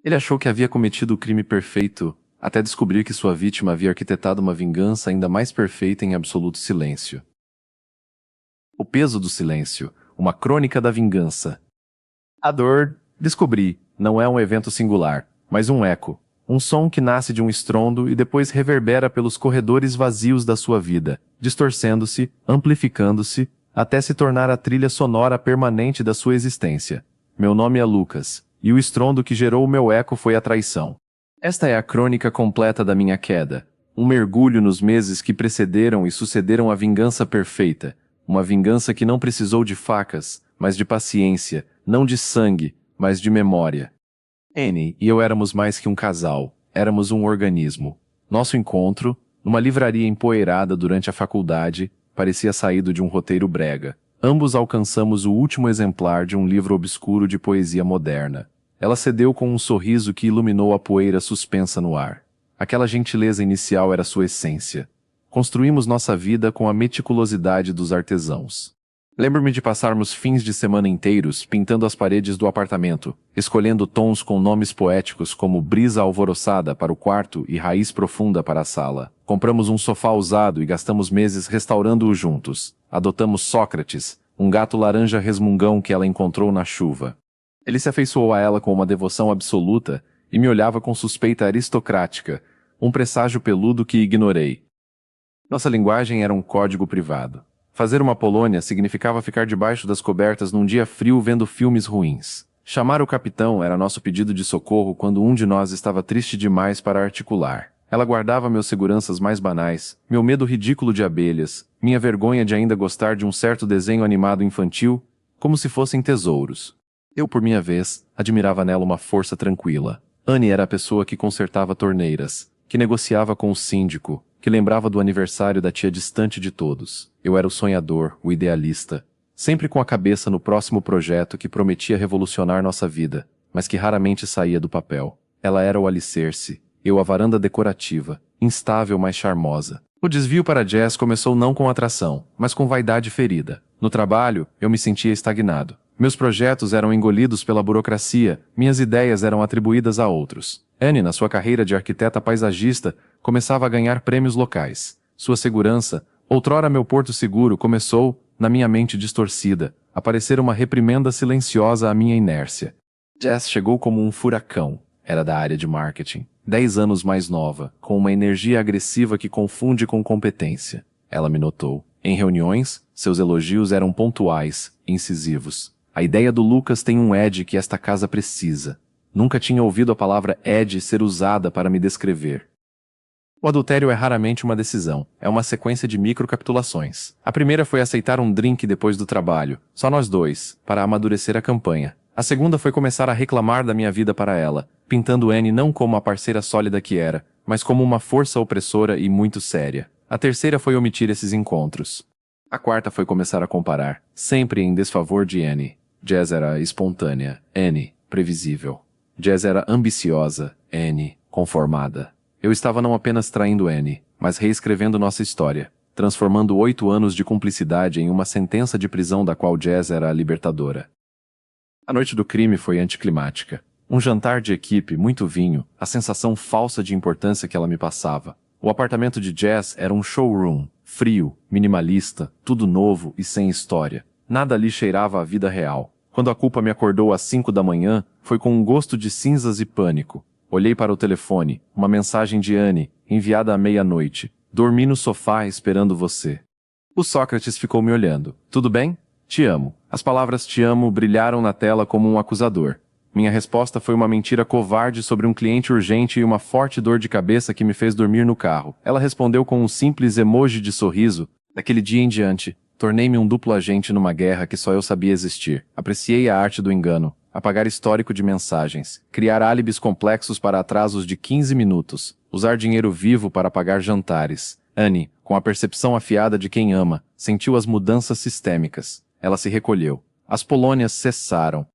Ele achou que havia cometido o crime perfeito, até descobrir que sua vítima havia arquitetado uma vingança ainda mais perfeita em absoluto silêncio. O peso do silêncio, uma crônica da vingança. A dor, descobri, não é um evento singular, mas um eco, um som que nasce de um estrondo e depois reverbera pelos corredores vazios da sua vida, distorcendo-se, amplificando-se, até se tornar a trilha sonora permanente da sua existência. Meu nome é Lucas, e o estrondo que gerou o meu eco foi a traição. Esta é a crônica completa da minha queda, um mergulho nos meses que precederam e sucederam a vingança perfeita, uma vingança que não precisou de facas, mas de paciência, não de sangue, mas de memória. Annie e eu éramos mais que um casal, éramos um organismo. Nosso encontro, numa livraria empoeirada durante a faculdade, parecia saído de um roteiro brega. Ambos alcançamos o último exemplar de um livro obscuro de poesia moderna. Ela cedeu com um sorriso que iluminou a poeira suspensa no ar. Aquela gentileza inicial era sua essência. Construímos nossa vida com a meticulosidade dos artesãos. Lembro-me de passarmos fins de semana inteiros pintando as paredes do apartamento, escolhendo tons com nomes poéticos como brisa alvoroçada para o quarto e raiz profunda para a sala. Compramos um sofá usado e gastamos meses restaurando-o juntos. Adotamos Sócrates, um gato laranja resmungão que ela encontrou na chuva. Ele se afeiçoou a ela com uma devoção absoluta e me olhava com suspeita aristocrática, um presságio peludo que ignorei. Nossa linguagem era um código privado. Fazer uma Polônia significava ficar debaixo das cobertas num dia frio vendo filmes ruins. Chamar o capitão era nosso pedido de socorro quando um de nós estava triste demais para articular. Ela guardava meus seguranças mais banais, meu medo ridículo de abelhas, minha vergonha de ainda gostar de um certo desenho animado infantil, como se fossem tesouros. Eu, por minha vez, admirava nela uma força tranquila. Annie era a pessoa que consertava torneiras, que negociava com o síndico, que lembrava do aniversário da tia distante de todos. Eu era o sonhador, o idealista, sempre com a cabeça no próximo projeto que prometia revolucionar nossa vida, mas que raramente saía do papel. Ela era o alicerce, eu a varanda decorativa, instável mas charmosa. O desvio para jazz começou não com atração, mas com vaidade ferida. No trabalho, eu me sentia estagnado. Meus projetos eram engolidos pela burocracia, minhas ideias eram atribuídas a outros. Annie, na sua carreira de arquiteta paisagista, começava a ganhar prêmios locais. Sua segurança, outrora meu porto seguro, começou, na minha mente distorcida, a parecer uma reprimenda silenciosa à minha inércia. Jess chegou como um furacão. Era da área de marketing. 10 anos mais nova, com uma energia agressiva que confunde com competência. Ela me notou. Em reuniões, seus elogios eram pontuais, incisivos. A ideia do Lucas tem um Ed que esta casa precisa. Nunca tinha ouvido a palavra Ed ser usada para me descrever. O adultério é raramente uma decisão, é uma sequência de microcapitulações. A primeira foi aceitar um drink depois do trabalho, só nós dois, para amadurecer a campanha. A segunda foi começar a reclamar da minha vida para ela, pintando Annie não como a parceira sólida que era, mas como uma força opressora e muito séria. A terceira foi omitir esses encontros. A quarta foi começar a comparar, sempre em desfavor de Annie. Jazz era espontânea, Annie, previsível. Jazz era ambiciosa, Annie, conformada. Eu estava não apenas traindo Annie, mas reescrevendo nossa história, transformando 8 anos de cumplicidade em uma sentença de prisão da qual Jazz era a libertadora. A noite do crime foi anticlimática. Um jantar de equipe, muito vinho, a sensação falsa de importância que ela me passava. O apartamento de Jazz era um showroom, frio, minimalista, tudo novo e sem história. Nada ali cheirava a vida real. Quando a culpa me acordou às 5 da manhã, foi com um gosto de cinzas e pânico. Olhei para o telefone, uma mensagem de Annie, enviada à meia-noite. Dormi no sofá esperando você. O Sócrates ficou me olhando. Tudo bem? Te amo. As palavras te amo brilharam na tela como um acusador. Minha resposta foi uma mentira covarde sobre um cliente urgente e uma forte dor de cabeça que me fez dormir no carro. Ela respondeu com um simples emoji de sorriso. Daquele dia em diante, tornei-me um duplo agente numa guerra que só eu sabia existir. Apreciei a arte do engano. Apagar histórico de mensagens. Criar álibis complexos para atrasos de 15 minutos. Usar dinheiro vivo para pagar jantares. Annie, com a percepção afiada de quem ama, sentiu as mudanças sistêmicas. Ela se recolheu. As Polônias cessaram.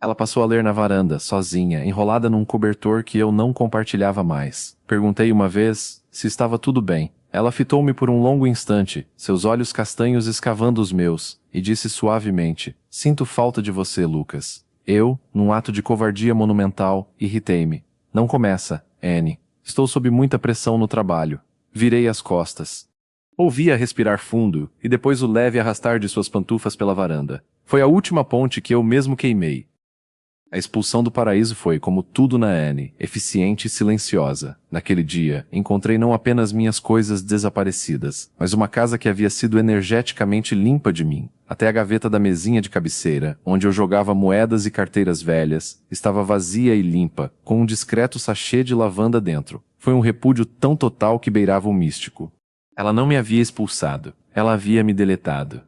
Ela passou a ler na varanda, sozinha, enrolada num cobertor que eu não compartilhava mais. Perguntei uma vez se estava tudo bem. Ela fitou-me por um longo instante, seus olhos castanhos escavando os meus, e disse suavemente, sinto falta de você, Lucas. Eu, num ato de covardia monumental, irritei-me. Não começa, Anne. Estou sob muita pressão no trabalho. Virei as costas. Ouvi-a respirar fundo, e depois o leve arrastar de suas pantufas pela varanda. Foi a última ponte que eu mesmo queimei. A expulsão do paraíso foi, como tudo na Anne, eficiente e silenciosa. Naquele dia, encontrei não apenas minhas coisas desaparecidas, mas uma casa que havia sido energeticamente limpa de mim. Até a gaveta da mesinha de cabeceira, onde eu jogava moedas e carteiras velhas, estava vazia e limpa, com um discreto sachê de lavanda dentro. Foi um repúdio tão total que beirava o místico. Ela não me havia expulsado, ela havia me deletado.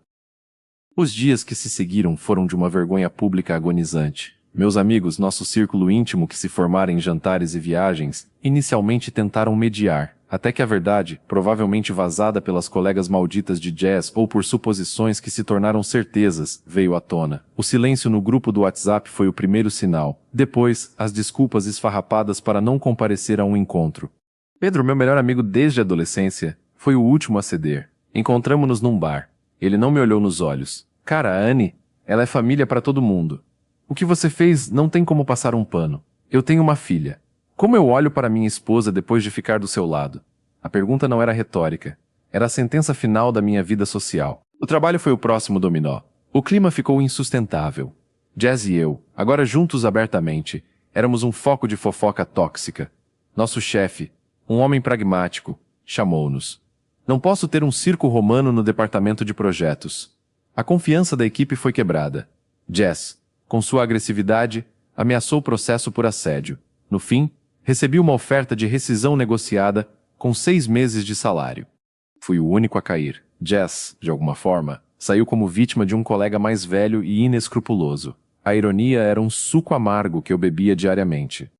Os dias que se seguiram foram de uma vergonha pública agonizante. Meus amigos, nosso círculo íntimo que se formara em jantares e viagens, inicialmente tentaram mediar, até que a verdade, provavelmente vazada pelas colegas malditas de jazz ou por suposições que se tornaram certezas, veio à tona. O silêncio no grupo do WhatsApp foi o primeiro sinal. Depois, as desculpas esfarrapadas para não comparecer a um encontro. Pedro, meu melhor amigo desde a adolescência, foi o último a ceder. Encontramo-nos num bar. Ele não me olhou nos olhos. Cara, a Anne, ela é família para todo mundo. O que você fez não tem como passar um pano. Eu tenho uma filha. Como eu olho para minha esposa depois de ficar do seu lado? A pergunta não era retórica. Era a sentença final da minha vida social. O trabalho foi o próximo dominó. O clima ficou insustentável. Jazz e eu, agora juntos abertamente, éramos um foco de fofoca tóxica. Nosso chefe, um homem pragmático, chamou-nos. Não posso ter um circo romano no departamento de projetos. A confiança da equipe foi quebrada. Jazz, com sua agressividade, ameaçou o processo por assédio. No fim, recebi uma oferta de rescisão negociada com 6 meses de salário. Fui o único a cair. Jazz, de alguma forma, saiu como vítima de um colega mais velho e inescrupuloso. A ironia era um suco amargo que eu bebia diariamente.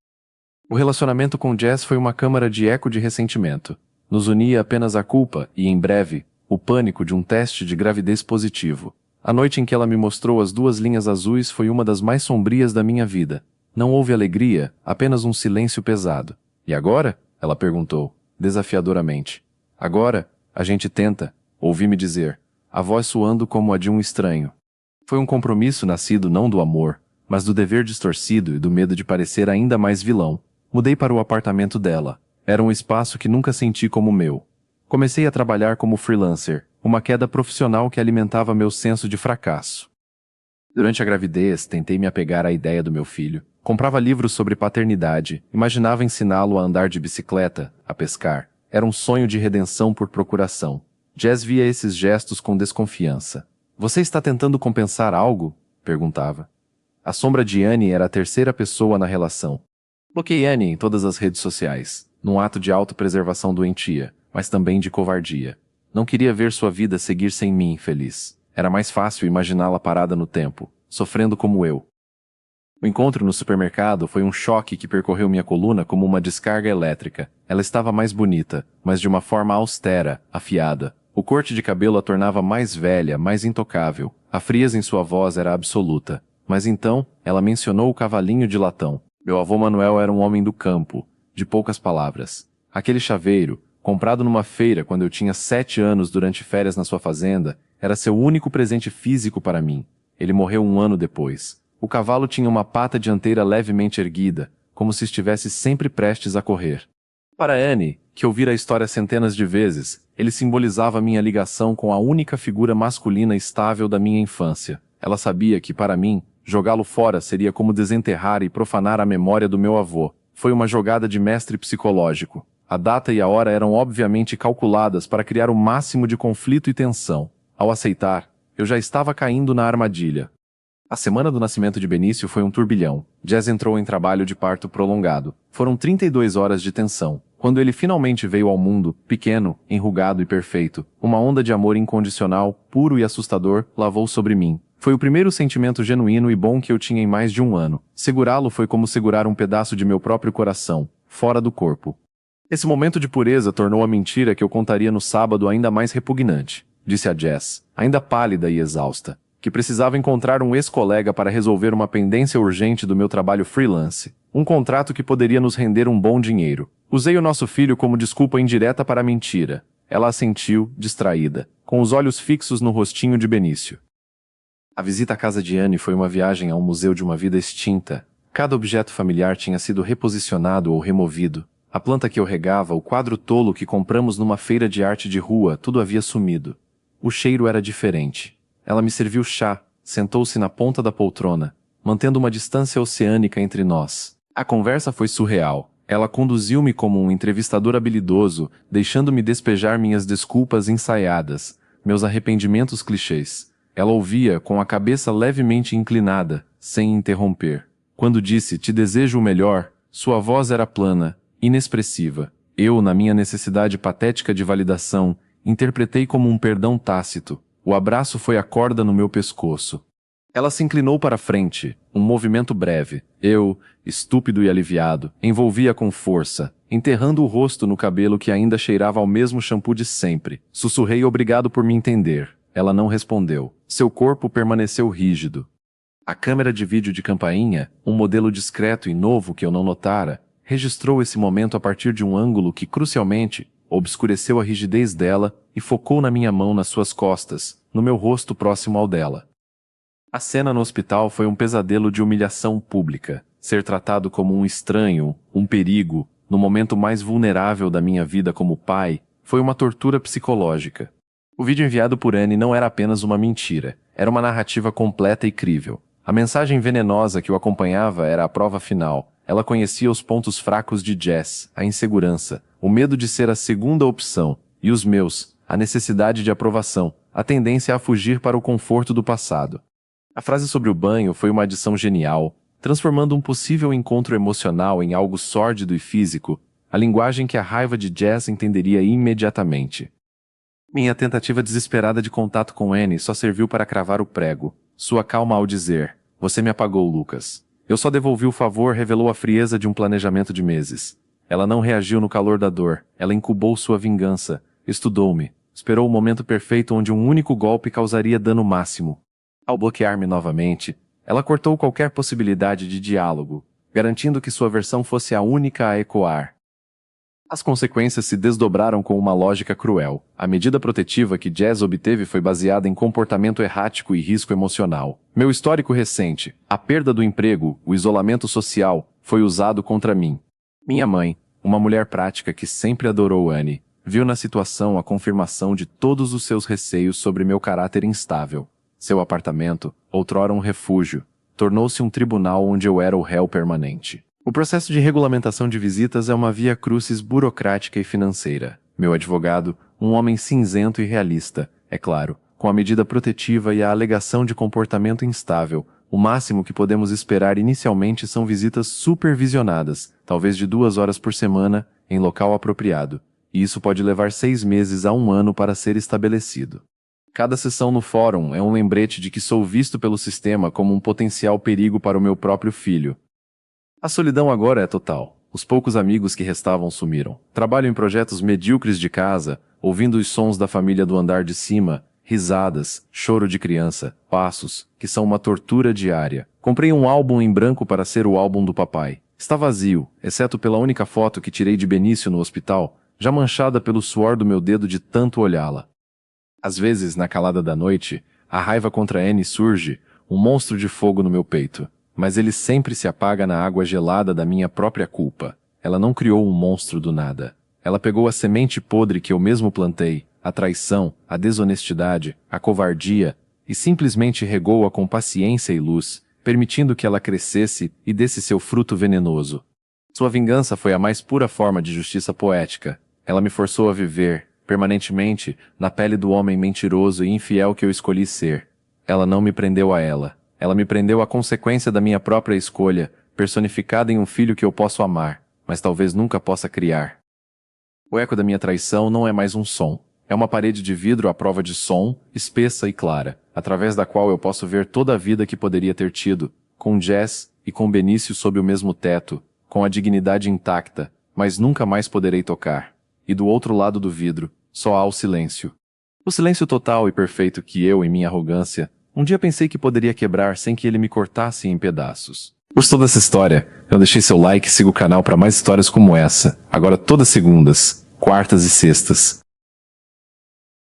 O relacionamento com Jazz foi uma câmara de eco de ressentimento. Nos unia apenas a culpa e, em breve, o pânico de um teste de gravidez positivo. A noite em que ela me mostrou as 2 linhas azuis foi uma das mais sombrias da minha vida. Não houve alegria, apenas um silêncio pesado. E agora? Ela perguntou, desafiadoramente. Agora, a gente tenta, ouvi-me dizer, a voz soando como a de um estranho. Foi um compromisso nascido não do amor, mas do dever distorcido e do medo de parecer ainda mais vilão. Mudei para o apartamento dela. Era um espaço que nunca senti como meu. Comecei a trabalhar como freelancer, uma queda profissional que alimentava meu senso de fracasso. Durante a gravidez, tentei me apegar à ideia do meu filho. Comprava livros sobre paternidade, imaginava ensiná-lo a andar de bicicleta, a pescar. Era um sonho de redenção por procuração. Jazz via esses gestos com desconfiança. Você está tentando compensar algo? Perguntava. A sombra de Anne era a terceira pessoa na relação. Bloqueei Anne em todas as redes sociais, num ato de autopreservação doentia, mas também de covardia. Não queria ver sua vida seguir sem mim, feliz. Era mais fácil imaginá-la parada no tempo, sofrendo como eu. O encontro no supermercado foi um choque que percorreu minha coluna como uma descarga elétrica. Ela estava mais bonita, mas de uma forma austera, afiada. O corte de cabelo a tornava mais velha, mais intocável. A frieza em sua voz era absoluta. Mas então, ela mencionou o cavalinho de latão. Meu avô Manuel era um homem do campo, de poucas palavras. Aquele chaveiro, comprado numa feira quando eu tinha 7 anos durante férias na sua fazenda, era seu único presente físico para mim. Ele morreu 1 ano depois. O cavalo tinha uma pata dianteira levemente erguida, como se estivesse sempre prestes a correr. Para Anne, que ouvira a história centenas de vezes, ele simbolizava minha ligação com a única figura masculina estável da minha infância. Ela sabia que, para mim, jogá-lo fora seria como desenterrar e profanar a memória do meu avô. Foi uma jogada de mestre psicológico. A data e a hora eram obviamente calculadas para criar o máximo de conflito e tensão. Ao aceitar, eu já estava caindo na armadilha. A semana do nascimento de Benício foi um turbilhão. Jazz entrou em trabalho de parto prolongado. Foram 32 horas de tensão. Quando ele finalmente veio ao mundo, pequeno, enrugado e perfeito, uma onda de amor incondicional, puro e assustador, lavou sobre mim. Foi o primeiro sentimento genuíno e bom que eu tinha em mais de 1 ano. Segurá-lo foi como segurar um pedaço de meu próprio coração, fora do corpo. Esse momento de pureza tornou a mentira que eu contaria no sábado ainda mais repugnante, disse a Jazz, ainda pálida e exausta, que precisava encontrar um ex-colega para resolver uma pendência urgente do meu trabalho freelance, um contrato que poderia nos render um bom dinheiro. Usei o nosso filho como desculpa indireta para a mentira. Ela assentiu, distraída, com os olhos fixos no rostinho de Benício. A visita à casa de Anne foi uma viagem ao museu de uma vida extinta. Cada objeto familiar tinha sido reposicionado ou removido. A planta que eu regava, o quadro tolo que compramos numa feira de arte de rua, tudo havia sumido. O cheiro era diferente. Ela me serviu chá, sentou-se na ponta da poltrona, mantendo uma distância oceânica entre nós. A conversa foi surreal. Ela conduziu-me como um entrevistador habilidoso, deixando-me despejar minhas desculpas ensaiadas, meus arrependimentos clichês. Ela ouvia com a cabeça levemente inclinada, sem interromper. Quando disse, "Te desejo o melhor", sua voz era plana, inexpressiva. Eu, na minha necessidade patética de validação, interpretei como um perdão tácito. O abraço foi a corda no meu pescoço. Ela se inclinou para frente, um movimento breve. Eu, estúpido e aliviado, envolvia com força, enterrando o rosto no cabelo que ainda cheirava ao mesmo shampoo de sempre. Sussurrei obrigado por me entender. Ela não respondeu. Seu corpo permaneceu rígido. A câmera de vídeo de campainha, um modelo discreto e novo que eu não notara, registrou esse momento a partir de um ângulo que, crucialmente, obscureceu a rigidez dela e focou na minha mão nas suas costas, no meu rosto próximo ao dela. A cena no hospital foi um pesadelo de humilhação pública. Ser tratado como um estranho, um perigo, no momento mais vulnerável da minha vida como pai, foi uma tortura psicológica. O vídeo enviado por Anne não era apenas uma mentira, era uma narrativa completa e crível. A mensagem venenosa que o acompanhava era a prova final. Ela conhecia os pontos fracos de Jess, a insegurança, o medo de ser a segunda opção, e os meus, a necessidade de aprovação, a tendência a fugir para o conforto do passado. A frase sobre o banho foi uma adição genial, transformando um possível encontro emocional em algo sórdido e físico, a linguagem que a raiva de Jess entenderia imediatamente. Minha tentativa desesperada de contato com Anne só serviu para cravar o prego. Sua calma ao dizer, "Você me apagou, Lucas." Eu só devolvi o favor revelou a frieza de um planejamento de meses. Ela não reagiu no calor da dor, ela incubou sua vingança, estudou-me, esperou o momento perfeito onde um único golpe causaria dano máximo. Ao bloquear-me novamente, ela cortou qualquer possibilidade de diálogo, garantindo que sua versão fosse a única a ecoar. As consequências se desdobraram com uma lógica cruel. A medida protetiva que Jess obteve foi baseada em comportamento errático e risco emocional. Meu histórico recente, a perda do emprego, o isolamento social, foi usado contra mim. Minha mãe, uma mulher prática que sempre adorou Anne, viu na situação a confirmação de todos os seus receios sobre meu caráter instável. Seu apartamento, outrora um refúgio, tornou-se um tribunal onde eu era o réu permanente. O processo de regulamentação de visitas é uma via crucis burocrática e financeira. Meu advogado, um homem cinzento e realista, é claro, com a medida protetiva e a alegação de comportamento instável, o máximo que podemos esperar inicialmente são visitas supervisionadas, talvez de 2 horas por semana, em local apropriado, e isso pode levar 6 meses a 1 ano para ser estabelecido. Cada sessão no fórum é um lembrete de que sou visto pelo sistema como um potencial perigo para o meu próprio filho. A solidão agora é total. Os poucos amigos que restavam sumiram. Trabalho em projetos medíocres de casa, ouvindo os sons da família do andar de cima, risadas, choro de criança, passos, que são uma tortura diária. Comprei um álbum em branco para ser o álbum do papai. Está vazio, exceto pela única foto que tirei de Benício no hospital, já manchada pelo suor do meu dedo de tanto olhá-la. Às vezes, na calada da noite, a raiva contra Anne surge, um monstro de fogo no meu peito. Mas ele sempre se apaga na água gelada da minha própria culpa. Ela não criou um monstro do nada. Ela pegou a semente podre que eu mesmo plantei, a traição, a desonestidade, a covardia, e simplesmente regou-a com paciência e luz, permitindo que ela crescesse e desse seu fruto venenoso. Sua vingança foi a mais pura forma de justiça poética. Ela me forçou a viver, permanentemente, na pele do homem mentiroso e infiel que eu escolhi ser. Ela não me prendeu a ela. Ela me prendeu à consequência da minha própria escolha, personificada em um filho que eu posso amar, mas talvez nunca possa criar. O eco da minha traição não é mais um som. É uma parede de vidro à prova de som, espessa e clara, através da qual eu posso ver toda a vida que poderia ter tido, com Jess e com Benício sob o mesmo teto, com a dignidade intacta, mas nunca mais poderei tocar. E do outro lado do vidro, só há o silêncio. O silêncio total e perfeito que eu, em minha arrogância, um dia pensei que poderia quebrar sem que ele me cortasse em pedaços. Gostou dessa história? Então deixei seu like e siga o canal para mais histórias como essa, agora todas segundas, quartas e sextas.